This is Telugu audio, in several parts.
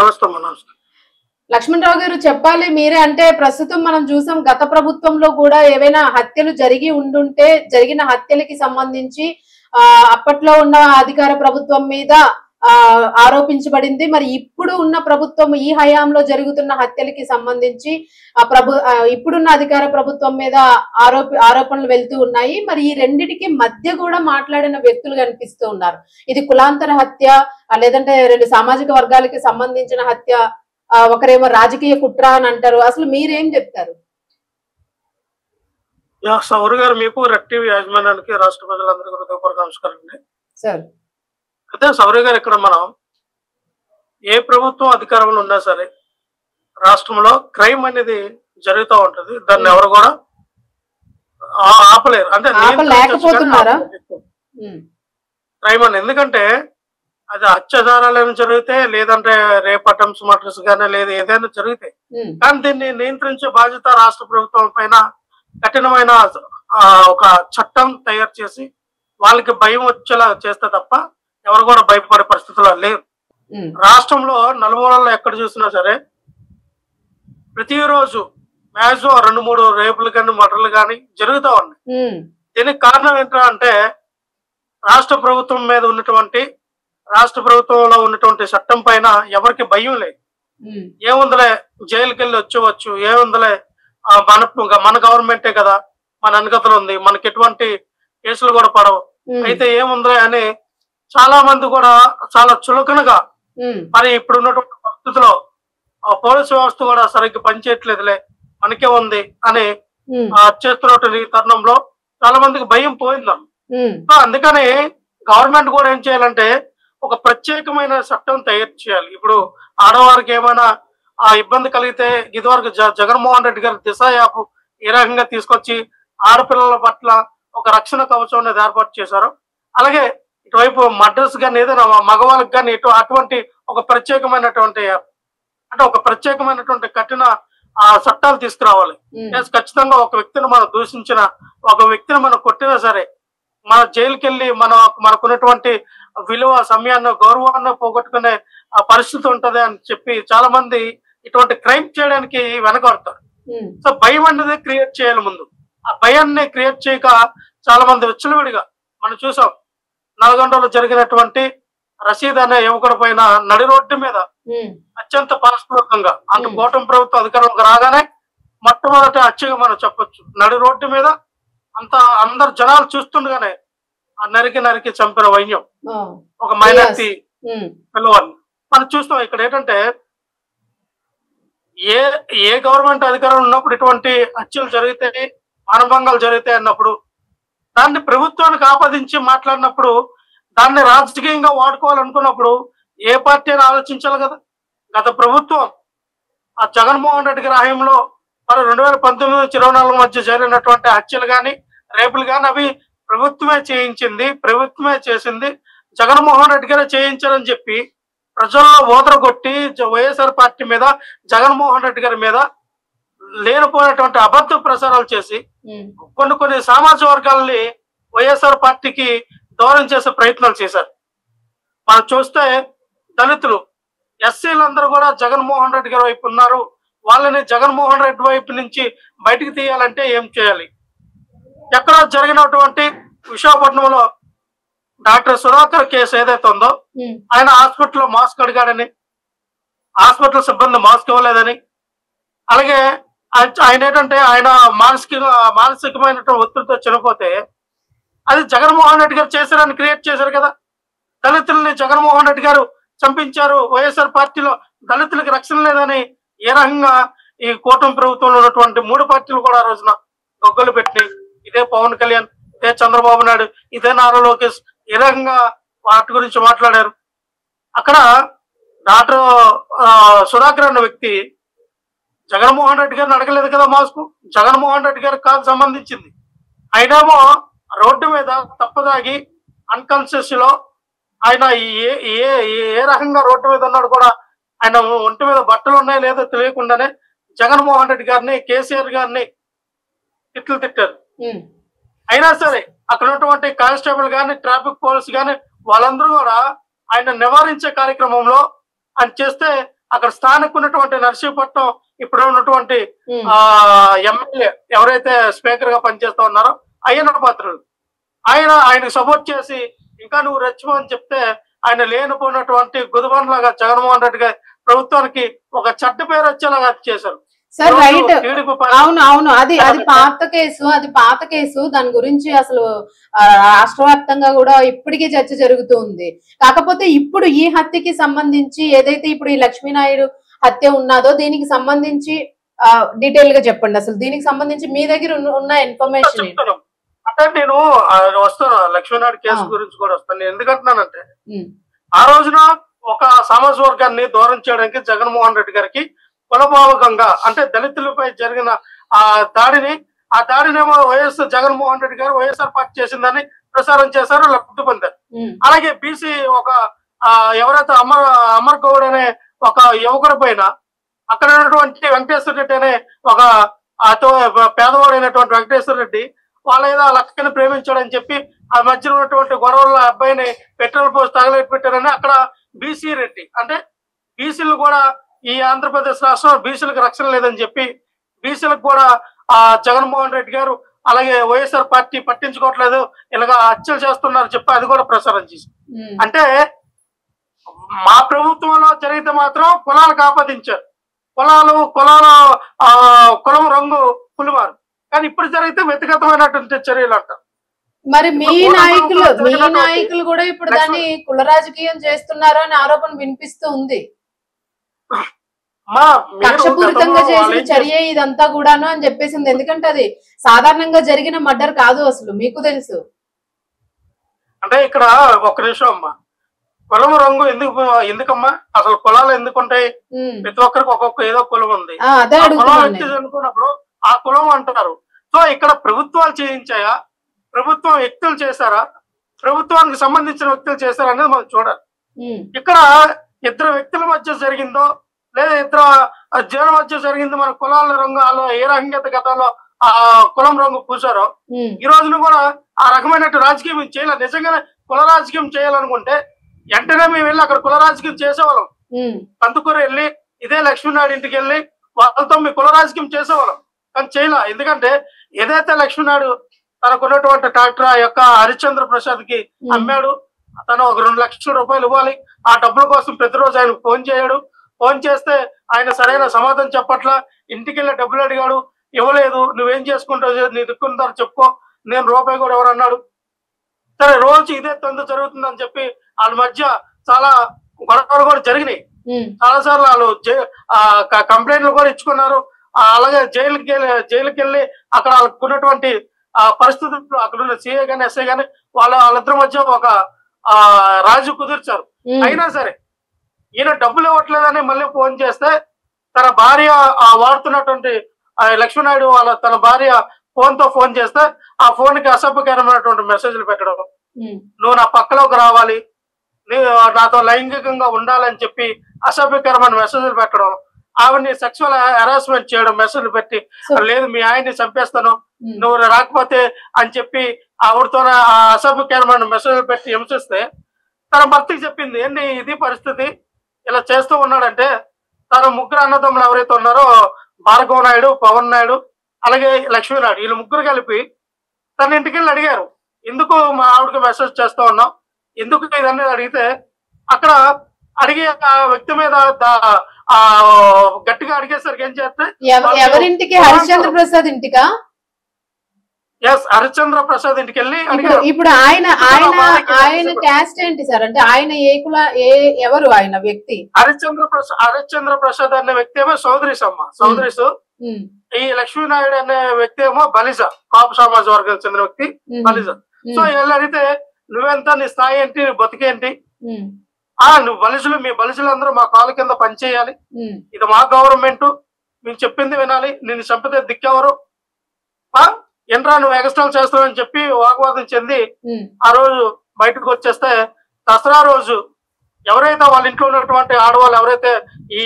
నమస్తే నమస్తే. లక్ష్మణరావు గారు చెప్పాలి మీరే. అంటే ప్రస్తుతం మనం చూసాం గత ప్రభుత్వంలో కూడా ఏవైనా హత్యలు జరిగి ఉండుంటే జరిగిన హత్యలకి సంబంధించి అప్పట్లో ఉన్న అధికార ప్రభుత్వం మీద ఆరోపించబడింది. మరి ఇప్పుడు ఉన్న ప్రభుత్వం ఈ హయాంలో జరుగుతున్న హత్యలకి సంబంధించి ఇప్పుడున్న అధికార ప్రభుత్వం మీద ఆరోపణలు వెళ్తూ ఉన్నాయి. మరి ఈ రెండిటికి మధ్య కూడా మాట్లాడిన వ్యక్తులు కనిపిస్తూ ఉన్నారు. ఇది కులాంతర హత్య లేదంటే రెండు సామాజిక వర్గాలకి సంబంధించిన హత్య, ఒకరేమో రాజకీయ కుట్ర అని అంటారు. అసలు మీరేం చెప్తారు? సౌరు గారు, మీకు రెడ్ టీవీ యాజమాన్యానికి రాష్ట్ర ప్రజలందరికీ హృదయపూర్వక నమస్కారం అండి. సార్, అయితే సౌరు గారు, ఇక్కడ మనం ఏ ప్రభుత్వం అధికారంలో ఉన్నా సరే రాష్ట్రంలో క్రైమ్ అనేది జరుగుతూ ఉంటది. దాన్ని ఎవరు కూడా ఆపలేరు. అంటే క్రైమ్ అని, ఎందుకంటే అది అత్యాచారాలు జరిగితే, లేదంటే రేప్ అటెంప్ట్స్ మర్డర్స్ కానీ లేదా ఏదైనా జరిగితే, కానీ దీన్ని నియంత్రించే బాధ్యత రాష్ట్ర ప్రభుత్వం పైన కఠినమైన ఒక చట్టం తయారు చేసి వాళ్ళకి భయం వచ్చేలా చేస్తే తప్ప ఎవరు కూడా భయపడే పరిస్థితుల్లో లేరు. రాష్ట్రంలో నలుమూలల్లో ఎక్కడ చూసినా సరే ప్రతిరోజు మ్యాక్సిమం 2-3 రేపులు కానీ మర్డర్లు కానీ జరుగుతూ ఉన్నాయి. దీనికి కారణం ఏంటంటే రాష్ట్ర ప్రభుత్వం మీద రాష్ట్ర ప్రభుత్వంలో ఉన్నటువంటి చట్టం పైన ఎవరికి భయం లేదు. ఏముందలే, జైలుకి వెళ్ళి వచ్చేవచ్చు, ఏముందలే, మన గవర్నమెంటే కదా, మన అనుగతలు ఉంది, మనకి ఎటువంటి కేసులు కూడా పడవు, అయితే ఏముందలే అని చాలా మంది కూడా చాలా చులకనగా, మరి ఇప్పుడు ఉన్నటువంటి పరిస్థితిలో పోలీసు వ్యవస్థ కూడా సరిగ్గా పనిచేయట్లేదులే, మనకే ఉంది అని చేస్తున్నటువంటి ఈ తరుణంలో చాలా మందికి భయం పోయిందాం. అందుకని గవర్నమెంట్ కూడా ఏం చేయాలంటే ఒక ప్రత్యేకమైన చట్టం తయారు చేయాలి. ఇప్పుడు ఆడవారికి ఏమైనా ఇబ్బంది కలిగితే, ఇదివరకు జగన్మోహన్ రెడ్డి గారి దిశ యాప్ ఏ రకంగా తీసుకొచ్చి ఆడపిల్లల పట్ల ఒక రక్షణ కవచం అనేది ఏర్పాటు చేశారు, అలాగే ఇటువైపు మర్డర్స్ కానీ ఏదైనా మగవాళ్ళకి కానీ అటువంటి ఒక ప్రత్యేకమైనటువంటి అంటే ఒక ప్రత్యేకమైనటువంటి కఠిన చట్టాలు తీసుకురావాలి. ఖచ్చితంగా ఒక వ్యక్తిని మనం దూషించిన, ఒక వ్యక్తిని మనం కొట్టినా సరే మన జైలుకి వెళ్ళి మనకున్నటువంటి విలువ, సమయాన్ని, గౌరవాన్ని పోగొట్టుకునే పరిస్థితి ఉంటది అని చెప్పి చాలా మంది ఇటువంటి క్రైమ్ చేయడానికి వెనకడతారు. సో భయం అనేది క్రియేట్ చేయాలి ముందు. ఆ భయాన్ని క్రియేట్ చేయక చాలా మంది విచ్చలవిడిగా మనం చూసాం. నల్గొండలో జరిగినటువంటి రషీద్ అనే యువకుడి పైన నడి రోడ్డు మీద అత్యంత పారస్పరికంగా, అంటే కూటమి ప్రభుత్వం అధికారంలోకి రాగానే మొట్టమొదటి హత్యగా మనం చెప్పొచ్చు. నడి రోడ్డు మీద అందరు జనాలు చూస్తుండగానే నరికి చంపిన వైన్యం ఒక మైనారిటీ పిల్లవాడిని మనం చూస్తాం. ఇక్కడ ఏంటంటే ఏ గవర్నమెంట్ అధికారం ఉన్నప్పుడు ఇటువంటి హత్యలు జరిగితే, మానభంగాలు జరుగుతాయి అన్నప్పుడు దాన్ని ప్రభుత్వానికి ఆపాదించి మాట్లాడినప్పుడు, దాన్ని రాజకీయంగా వాడుకోవాలనుకున్నప్పుడు ఏ పార్టీ అని ఆలోచించాలి కదా. గత ప్రభుత్వం ఆ జగన్మోహన్ రెడ్డి గారి హయాంలో 2019-24 మధ్య జరిగినటువంటి హత్యలు కానీ రేపులు కానీ అవి ప్రభుత్వమే చేయించింది, ప్రభుత్వమే చేసింది, జగన్మోహన్ రెడ్డి గారే చేయించారని చెప్పి ప్రజల్లో ఓదరగొట్టి వైఎస్ఆర్ పార్టీ మీద, జగన్మోహన్ రెడ్డి గారి మీద లేనిపోయినటువంటి అబద్ధ ప్రచారాలు చేసి కొన్ని సామాజిక వర్గాలని వైఎస్ఆర్ పార్టీకి దూరం చేసే ప్రయత్నాలు చేశారు. మనం చూస్తే దళితులు, ఎస్సీలందరూ కూడా జగన్మోహన్ రెడ్డి గారి వైపు ఉన్నారు. వాళ్ళని జగన్మోహన్ రెడ్డి వైపు నుంచి బయటికి తీయాలంటే ఏం చేయాలి? ఎక్కడ జరిగినటువంటి విశాఖపట్నంలో డాక్టర్ సుధాకర్ కేసు ఏదైతే ఉందో, ఆయన హాస్పిటల్లో మాస్క్ అడిగాడని, హాస్పిటల్ సిబ్బంది మాస్క్ ఇవ్వలేదని, అలాగే ఆయన ఏంటంటే ఆయన మానసికమైనటువంటి ఒత్తిడితో చనిపోతే అది జగన్మోహన్ రెడ్డి గారు చేశారని క్రియేట్ చేశారు కదా. దళితుల్ని జగన్మోహన్ రెడ్డి గారు చంపించారు, వైఎస్ఆర్ పార్టీలో దళితులకు రక్షణ లేదని ఏ రకంగా ఈ కూటమి ప్రభుత్వంలో ఉన్నటువంటి 3 పార్టీలు కూడా ఆ రోజున గొగ్గలు పెట్టి, ఇదే పవన్ కళ్యాణ్, ఇదే చంద్రబాబు నాయుడు, ఇదే నారా లోకేష్ ఏ రకంగా వాటి గురించి మాట్లాడారు. అక్కడ డాక్టర్ సుధాకర్ అన్న వ్యక్తి జగన్మోహన్ రెడ్డి గారిని అడగలేదు కదా మాస్క్, జగన్మోహన్ రెడ్డి గారికి కాదు సంబంధించింది. అయినేమో రోడ్డు మీద తప్పదాగి అన్కాన్షియస్ లో ఆయన ఏ రకంగా రోడ్డు మీద ఉన్నాడు కూడా, ఆయన ఒంటి మీద బట్టలు ఉన్నాయో లేదో తెలియకుండానే జగన్మోహన్ రెడ్డి గారిని, కేసీఆర్ గారిని తిట్టారు. అయినా సరే అక్కడ ఉన్నటువంటి కానిస్టేబుల్ గాని, ట్రాఫిక్ పోలీస్ గాని వాళ్ళందరూ కూడా ఆయన నివారించే కార్యక్రమంలో ఆయన చేస్తే అక్కడ స్థానిక ఉన్నటువంటి నర్సీపట్నం ఇప్పుడు ఉన్నటువంటి ఉమ్, ఎమ్మెల్యే ఎవరైతే స్పీకర్ గా పనిచేస్తా ఉన్నారో అయ్యన్న పాత్రుడు ఆయనకు సపోర్ట్ చేసి ఇంకా నువ్వు రెచ్చిపోని చెప్తే ఆయన లేనిపోయినటువంటి గుదిబండ్లాగా జగన్మోహన్ రెడ్డి గారి ప్రభుత్వానికి ఒక చెడ్డ పేరు వచ్చేలాగా చేశారు. సార్ రైట్, టీడీపీ అవును అవును, అది పాత కేసు దాని గురించి అసలు రాష్ట్ర వ్యాప్తంగా కూడా ఇప్పటికీ చర్చ జరుగుతూ ఉంది. కాకపోతే ఇప్పుడు ఈ హత్యకి సంబంధించి ఏదైతే ఇప్పుడు ఈ లక్ష్మీనాయుడు హత్య ఉన్నదో దీనికి సంబంధించి డీటెయిల్ గా చెప్పండి. అసలు దీనికి సంబంధించి మీ దగ్గర ఉన్న ఇన్ఫర్మేషన్ చెప్తాను. అంటే నేను వస్తాను లక్ష్మీనాయుడు కేసు గురించి కూడా వస్తాను. నేను ఎందుకంటున్నానంటే ఆ రోజున ఒక సామాజిక వర్గాన్ని దూరం చేయడానికి జగన్మోహన్ రెడ్డి గారికి కులభావకంగా అంటే దళితులపై జరిగిన ఆ దాడినేమో జగన్మోహన్ రెడ్డి గారు వైఎస్ఆర్ పార్టీ చేసిందని ప్రసారం చేశారు, లబ్ధి పొందారు. అలాగే బీసీ ఒక ఎవరైతే అమర్ గౌడ్ అనే ఒక యువకుడి పైన అక్కడ ఉన్నటువంటి వెంకటేశ్వర రెడ్డి అనే ఒక పేదవాడైనటువంటి వెంకటేశ్వర రెడ్డి వాళ్ళ ఏదో లక్కని ప్రేమించాడని చెప్పి ఆ మధ్యలో ఉన్నటువంటి గొడవల్లో అబ్బాయిని పెట్రోల్ పోసి తగలెట్టి పెట్టారని అక్కడ బీసీ రెడ్డి అంటే బీసీలు కూడా ఈ ఆంధ్రప్రదేశ్ రాష్ట్రం బీసీలకు రక్షణ లేదని చెప్పి బీసీలకు కూడా ఆ జగన్మోహన్ రెడ్డి గారు అలాగే వైఎస్ఆర్ పార్టీ పట్టించుకోవట్లేదు ఇలాగా హత్యలు చేస్తున్నారు చెప్పి అది కూడా ప్రసారం చేసి అంటే మా ప్రభుత్వంలో జరిగితే మాత్రం కులాలకు ఆపాదించారు. కులం రంగు పులివారు, కానీ ఇప్పుడు జరిగితే వ్యక్తిగతమైనటువంటి చర్యలు అంటారు. మరి మీ నాయకులు కూడా ఇప్పుడు దాన్ని కుల రాజకీయం చేస్తున్నారు అని ఆరోపణ వినిపిస్తూ ఉంది. కక్షపూరితంగా చేసిన చర్య ఇదంతా కూడాను అని చెప్పేసింది. ఎందుకంటే అది సాధారణంగా జరిగిన మర్డర్ కాదు, అసలు మీకు తెలుసు. అంటే ఇక్కడ ఒక్క నిమిషం అమ్మా, కులం రంగు ఎందుకమ్మా అసలు కులాలు ఎందుకుంటాయి? ప్రతి ఒక్కరికి ఒక్కొక్క ఏదో కులం ఉంది. కులం అనుకున్నప్పుడు ఆ కులం అంటున్నారు. సో ఇక్కడ ప్రభుత్వాలు చేయించాయా, ప్రభుత్వం వ్యక్తులు చేశారా, ప్రభుత్వానికి సంబంధించిన వ్యక్తులు చేశారా అనేది మనం చూడాలి. ఇక్కడ ఇద్దరు వ్యక్తుల మధ్య జరిగిందో లేదా ఇద్దరు జనం మధ్య జరిగిందో మన కులాల రంగు ఏ రకంగా గతంలో ఆ కులం రంగు పూసారో ఈ రోజున కూడా ఆ రకమైన రాజకీయం చేయాలి. నిజంగానే కుల రాజకీయం చేయాలనుకుంటే వెంటనే మేము వెళ్ళి అక్కడ కుల రాజకీయం చేసేవాళ్ళం. కందుకూరు వెళ్ళి ఇదే లక్ష్మీనాయుడు ఇంటికి వెళ్ళి వాళ్ళతో మీ కుల రాజకీయం చేసేవాళ్ళం, కానీ చేయలే. ఎందుకంటే ఏదైతే లక్ష్మీనాయుడు తనకున్నటువంటి ట్రాక్టర్ ఆ యొక్క హరిశ్చంద్ర ప్రసాద్ కి అమ్మాడు, తను ఒక 2 లక్షల రూపాయలు ఇవ్వాలి. ఆ డబ్బుల కోసం ప్రతిరోజు ఆయన ఫోన్ చేయడు. ఫోన్ చేస్తే ఆయన సరైన సమాధానం చెప్పట్లా. ఇంటికి వెళ్ళి డబ్బులు అడిగాడు, ఇవ్వలేదు. నువ్వేం చేసుకుంటావు, నీ దిక్కుంటారు చెప్పుకో, నేను రూపాయి కూడా ఎవరన్నాడు. సరే రోజు ఇదే తంతు జరుగుతుందని చెప్పి వాళ్ళ మధ్య చాలా గొడవలు కూడా జరిగినాయి. చాలా సార్లు వాళ్ళు కంప్లైంట్లు కూడా ఇచ్చుకున్నారు. అలాగే జైలుకి వెళ్ళి అక్కడ వాళ్ళకు ఉన్నటువంటి పరిస్థితులు అక్కడ ఉన్న సిఐ గాని ఎస్ఐ గాని వాళ్ళిద్దరి మధ్య ఒక రాజు కుదిర్చారు. అయినా సరే ఈయన డబ్బులు ఇవ్వట్లేదని మళ్ళీ ఫోన్ చేస్తే తన భార్య వాడుతున్నటువంటి లక్ష్మీనాయుడు తన భార్య ఫోన్ చేస్తే ఆ ఫోన్ కి అసభ్యకరమైనటువంటి మెసేజ్లు పెట్టడం, నువ్వు నా పక్కలోకి రావాలి, నాతో లైంగికంగా ఉండాలని చెప్పి అసభ్యకరమైన మెసేజ్లు పెట్టడం, ఆవిడ్ని సెక్సువల్ హెరాస్మెంట్ చేయడం, మెసేజ్లు పెట్టి లేదు మీ ఆయన్ని చంపేస్తాను నువ్వు రాకపోతే అని చెప్పి ఆవిడతో అసభ్యకరమైన మెసేజ్లు పెట్టి హింసిస్తే తన భర్తకి చెప్పింది ఏంటి ఇది పరిస్థితి ఇలా చేస్తూ ఉన్నాడంటే తన ముగ్గురు అన్నదమ్ములు ఎవరైతే ఉన్నారో భార్గవ నాయుడు, పవన్ నాయుడు అలాగే లక్ష్మీనాయుడు వీళ్ళు ముగ్గురు కలిపి తన ఇంటికి వెళ్ళి అడిగారు, ఎందుకు మా ఆవిడకి మెసేజ్ చేస్తూ ఉన్నాం, ఎందుకు ఇదన్నీ అడిగితే అక్కడ అడిగే ఆ వ్యక్తి మీద గట్టిగా అడిగేసరికి ఏం చేస్తే ఎవరింటికి హరిశ్చంద్ర ప్రసాద్ ఇంటికా? హరిశ్చంద్ర ప్రసాద్ ఇంటికి వెళ్ళి ఇప్పుడు ఆయన క్యాస్ట్ ఏంటి సార్? అంటే ఆయన ఎవరు ఆయన వ్యక్తి? హరిశ్చంద్ర ప్రసాద్ అనే వ్యక్తి ఏమో సౌదరీస్. ఈ లక్ష్మీనాయుడు అనే వ్యక్తి ఏమో బలిజ, కాపు సమాజ వర్గానికి చెందిన వ్యక్తి బలిజ. సో వీళ్ళు అడిగితే నువ్వెంత, నీ స్థాయి ఏంటి, నీ బతికేంటి, నువ్వు బలిజులు, మీ బలిజులందరూ మా కాలు కింద పనిచేయాలి, ఇది మా గవర్నమెంట్, మేము చెప్పింది వినాలి, నిన్ను చంపితే దిక్కెవరు, ఎంట్రా నువ్వు ఎగస్ట్రాల్ చేస్తావని చెప్పి వాగ్వాదం చెంది ఆ రోజు బయటకు వచ్చేస్తే దసరా రోజు ఎవరైతే వాళ్ళ ఇంట్లో ఉన్నటువంటి ఆడవాళ్ళు ఎవరైతే ఈ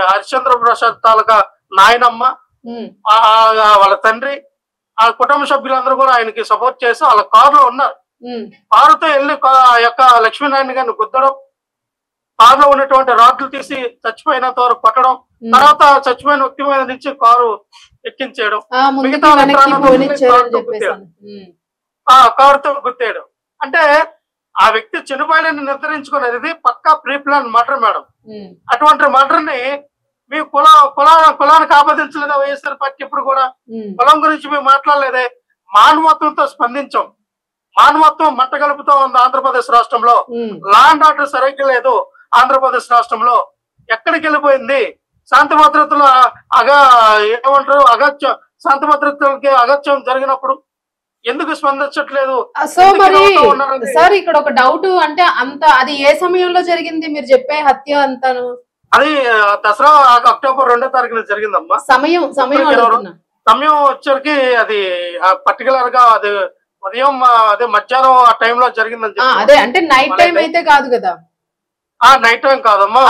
హరిశ్చంద్ర ప్రసాద్ తాలూకా నాయనమ్మ, వాళ్ళ తండ్రి, ఆ కుటుంబ సభ్యులందరూ కూడా ఆయనకి సపోర్ట్ చేసి వాళ్ళ కారులో ఉన్నారు. కారుతో వెళ్ళి ఆ యొక్క లక్ష్మీనారాయణ గారిని గుద్దడం, కారులో ఉన్నటువంటి రాడ్లు తీసి చచ్చిపోయినంత వరకు కొట్టడం, తర్వాత చచ్చిపోయిన వ్యక్తి మీద నుంచి కారు ఎక్కించేయడం, మిగతా కారుతో గుర్తేయడం. అంటే ఆ వ్యక్తి చనిపోయాడని నిర్ధారించుకునేది పక్కా ప్రీ ప్లాన్ మర్డర్ మేడం. అటువంటి మర్డర్ ని మీ కులానికి ఆపాదించలేదా వైఎస్ఆర్ పార్టీ? ఇప్పుడు కూడా కులం గురించి మేము మాట్లాడలేదే. మానవత్వంతో స్పందించాం. మానవత్వం మంట కలుపుతూ ఉంది ఆంధ్రప్రదేశ్ రాష్ట్రంలో. లా అండ్ ఆర్డర్ సరిగ్గా లేదు ఆంధ్రప్రదేశ్ రాష్ట్రంలో. ఎక్కడికి వెళ్ళిపోయింది? శాంతి భద్రతలు ఏమంటారు అగత్యం, శాంతి భద్రతలకి అగత్యం జరిగినప్పుడు ఎందుకు స్పందించట్లేదు? సో మరి సార్ ఇక్కడ ఒక డౌట్, అంటే అంత అది ఏ సమయంలో జరిగింది మీరు చెప్పే హత్య అంతాను? అది దసరా అక్టోబర్ 2వ తారీఖున జరిగిందమ్మా. సమయం వచ్చరికి అది పర్టికులర్ గా అది ఉదయం అదే మధ్యాహ్నం ఆ టైంలో జరిగిందని. అదే అంటే నైట్ టైం అయితే కాదు కదా? నైట్ టైం కాదమ్మా,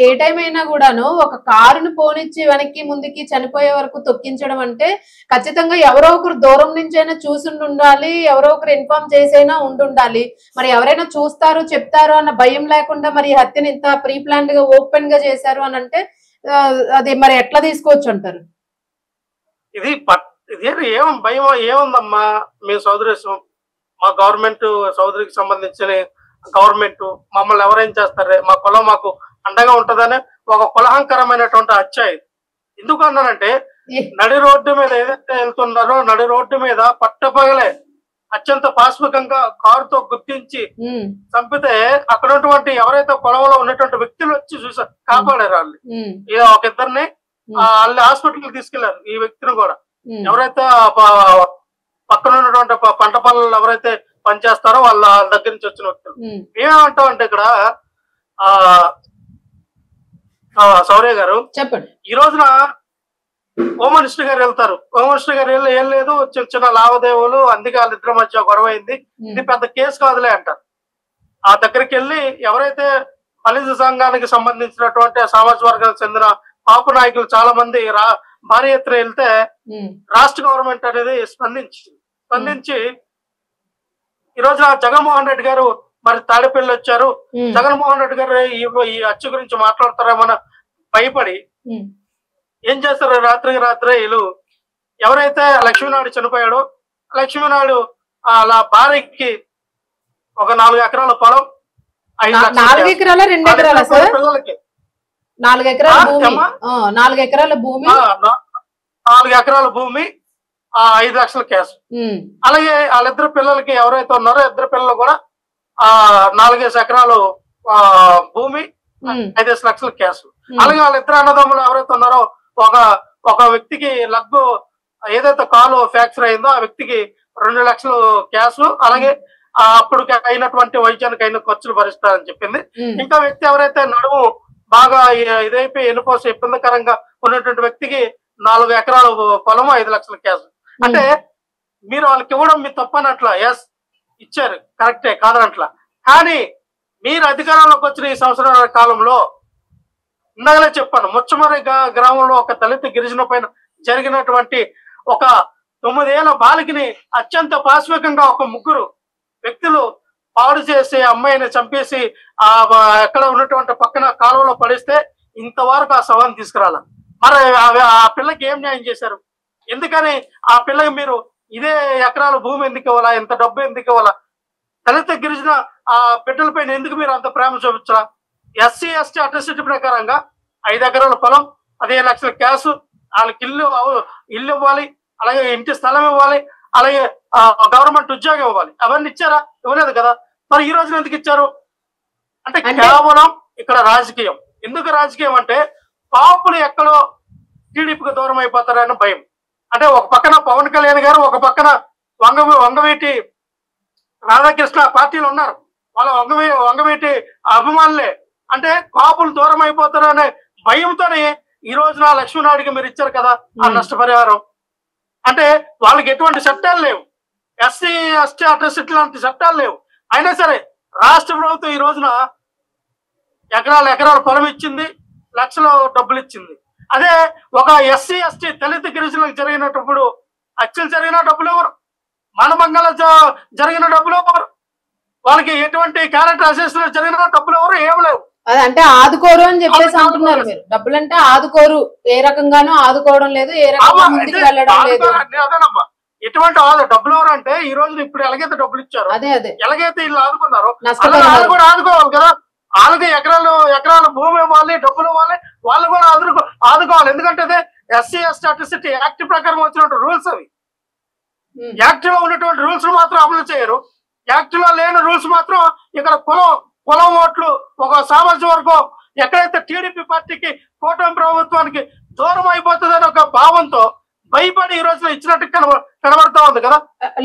ఏ టైం అయినా కూడాను ఒక కారును పోనిచ్చి వెనక్కి ముందుకి చనిపోయే వరకు తొక్కించడం అంటే ఖచ్చితంగా ఎవరో ఒకరు దూరం నుంచి అయినా చూసి ఉండాలి, ఎవరో ఒకరు ఇన్ఫార్మ్ చేసైనా ఉండాలి. మరి ఎవరైనా చూస్తారు చెప్తారు అన్న భయం లేకుండా మరి హత్యని ఇంత ప్రీ ప్లాన్డ్ గా ఓపెన్ గా చేశారు అని అంటే అది మరి ఎట్లా తీసుకోవచ్చు అంటారు? ఇది ఏం భయం ఏముందమ్మా? మీ సోదరేశం మా గవర్నమెంట్ సోదరికి సంబంధించిన గవర్నమెంట్ మమ్మల్ని ఎవరేం చేస్తారే, మా కులం మాకు అండగా ఉంటదని ఒక కులహంకరమైనటువంటి హత్య. ఎందుకు అన్నానంటే నడి రోడ్డు మీద ఏదైతే వెళ్తున్నారో నడి రోడ్డు మీద పట్టపగలే అత్యంత పాశవికంగా కారుతో గుర్తించి చంపితే అక్కడ ఉన్నటువంటి ఎవరైతే పొలంలో ఉన్నటువంటి వ్యక్తులు వచ్చి చూసారు, కాపాడారు వాళ్ళు. ఒక ఇద్దరిని వాళ్ళు హాస్పిటల్కి తీసుకెళ్లారు. ఈ వ్యక్తిని కూడా ఎవరైతే పక్కన ఉన్నటువంటి పంట పొలాలు ఎవరైతే పనిచేస్తారో వాళ్ళ దగ్గర నుంచి వచ్చిన వ్యక్తులు. మేమేమంటాం అంటే ఇక్కడ సౌర్య గారు చెప్పండి, ఈ రోజున హోమ్ మినిస్టర్ గారు వెళ్తారు. హోమ్ మినిస్టర్ గారు ఏం లేదు, చిన్న చిన్న లావాదేవీలు, అందుకే వాళ్ళిద్దరి మధ్య గొడవ అయింది, ఇది పెద్ద కేసు కాదులే అంటారు. ఆ దగ్గరికి వెళ్ళి ఎవరైతే ఫలిత సంఘానికి సంబంధించినటువంటి సామాజిక వర్గానికి చెందిన పాపు నాయకులు చాలా మంది భారీ ఎత్తున వెళ్తే రాష్ట్ర గవర్నమెంట్ అనేది స్పందించి ఈ రోజున జగన్మోహన్ రెడ్డి గారు మరి తాడిపల్లి వచ్చారు. జగన్మోహన్ రెడ్డి గారు ఈ హత్య గురించి మాట్లాడతారేమో భయపడి ఏం చేస్తారు, రాత్రికి రాత్రే వీళ్ళు ఎవరైతే లక్ష్మీనాయుడు చనిపోయాడో లక్ష్మీనాయుడు అలా భార్యకి ఒక 4 ఎకరాల పొలం, 4 ఎకరాల 2 ఎకరాల పిల్లలకి 4 ఎకరాల భూమి 4 ఎకరాల భూమి 5 లక్షల క్యాష్. అలాగే వాళ్ళిద్దరు పిల్లలకి ఎవరైతే ఉన్నారో ఇద్దరు పిల్లలు కూడా 4 ఎకరాలు భూమి 5 లక్షల క్యాష్. అలాగే వాళ్ళిద్దరు అన్నదమ్ములు ఎవరైతే ఉన్నారో ఒక వ్యక్తికి లగ్గు ఏదైతే కాలు ఫ్రాక్చర్ అయిందో ఆ వ్యక్తికి 2 లక్షలు క్యాష్, అలాగే అప్పుడు అయినటువంటి వైద్యానికి అయిన ఖర్చులు భరిస్తారని చెప్పింది. ఇంకా వ్యక్తి ఎవరైతే నడుము బాగా ఇదైపోయి ఎన్నుకోసం ఇబ్బందికరంగా ఉన్నటువంటి వ్యక్తికి 4 ఎకరాల పొలము 5 లక్షల క్యాష్. అంటే మీరు వాళ్ళకి ఇవ్వడం మీ తప్పనట్లా, ఎస్ ఇచ్చారు కరెక్టే కాదనట్లా. కానీ మీరు అధికారంలోకి వచ్చిన ఈ సంవత్సరాల కాలంలో ఇందాకలే చెప్పాను, ముచ్చమరి గ్రామంలో ఒక దళిత గిరిజన పైన జరిగినటువంటి ఒక 9 ఏళ్ల బాలికని అత్యంత పాశవికంగా ఒక 3 వ్యక్తులు పాడు చేసి అమ్మాయిని చంపేసి ఎక్కడ ఉన్నటువంటి పక్కన కాలువలో పడిస్తే ఇంతవరకు ఆ శవాన్ని తీసుకురాల. మరి ఆ పిల్లకి ఏం న్యాయం చేశారు? ఎందుకని ఆ పిల్లకి మీరు ఇదే ఎకరాల భూమి ఎందుకు ఇవ్వాలా, ఎంత డబ్బు ఎందుకు ఇవ్వాలా? దళిత గిరిజన ఆ బిడ్డల పైన ఎందుకు మీరు అంత ప్రేమ చూపించాలా? ఎస్సీ ఎస్టీ అట్రాసిటీ ప్రకారంగా 5 ఎకరాల పొలం 15 లక్షల క్యాష్, వాళ్ళకి ఇల్లు ఇవ్వాలి, అలాగే ఇంటి స్థలం ఇవ్వాలి, అలాగే గవర్నమెంట్ ఉద్యోగం ఇవ్వాలి. అవన్నీ ఇచ్చారా? ఇవ్వలేదు కదా. మరి ఈ రోజున ఎందుకు ఇచ్చారు అంటే కేవలం ఇక్కడ రాజకీయం. ఎందుకు రాజకీయం అంటే పాపులు ఎక్కడో టీడీపీకి దూరం అయిపోతారని భయం. అంటే ఒక పక్కన పవన్ కళ్యాణ్ గారు, ఒక పక్కన వంగవీటి రాధాకృష్ణ పార్టీలు ఉన్నారు, వాళ్ళ వంగవీటి అభిమానులే. అంటే కాపులు దూరం అయిపోతారు అనే భయంతోనే ఈ రోజున లక్ష్మీనాయుడికి మీరు ఇచ్చారు కదా ఆ నష్టపరిహారం. అంటే వాళ్ళకి ఎటువంటి చట్టాలు లేవు, ఎస్సీ ఎస్టీ అట్రాసిటీ లాంటి చట్టాలు లేవు. అయినా సరే రాష్ట్ర ప్రభుత్వం ఈ రోజున ఎకరాల పొలం ఇచ్చింది, లక్షల డబ్బులు ఇచ్చింది. అదే ఒక ఎస్సీ ఎస్టీ దళిత గిరిజనులకు జరిగినప్పుడు హత్యలు జరిగిన డబ్బులు ఎవరు? మానభంగాలు జరిగిన డబ్బులు ఎవరు? వాళ్ళకి ఎటువంటి క్యారెక్టర్ అసెస్మెంట్ జరిగినా డబ్బులు ఎవరు ఏం లేవు. అదంటే ఆదుకోరు అని చెప్పేసి అంటున్నారు మీరు. డబ్బులంటే ఆదుకోరు, ఏ రకంగానూ ఆదుకోవడం లేదు, ఏ రకంగా ముందుకు వెళ్ళడం లేదు. అదేనమ్మా, ఎటువంటి డబ్బులు ఎవరు అంటే ఈ రోజు ఇప్పుడు ఎలాగైతే డబ్బులు ఇచ్చారు, ఎలాగైతే వీళ్ళు ఆదుకున్నారో వాళ్ళు కూడా ఆదుకోవాలి కదా. వాళ్ళకి ఎకరాలు భూమి ఇవ్వాలి, డబ్బులు ఇవ్వాలి, వాళ్ళు కూడా ఆదుకోవాలి. ఎందుకంటే అదే ఎస్సీ ఎస్టీ అట్రాసిటీ యాక్ట్ ప్రకారం వచ్చినటువంటి రూల్స్ అవి. యాక్ట్ లో ఉన్నటువంటి రూల్స్ మాత్రం అమలు చేయరు. యాక్ట్ లో లేని రూల్స్ మాత్రం ఇక్కడ కులం ఓట్లు ఒక సామాజిక వర్గం ఎక్కడైతే టీడీపీ పార్టీకి కూటమి ప్రభుత్వానికి దూరం అయిపోతుందని ఒక భావంతో భయపడి ఈ రోజు ఇచ్చినట్టు కనబడతా ఉంది కదా.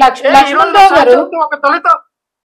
లక్ష్మణరావు గారు, ఒక దళిత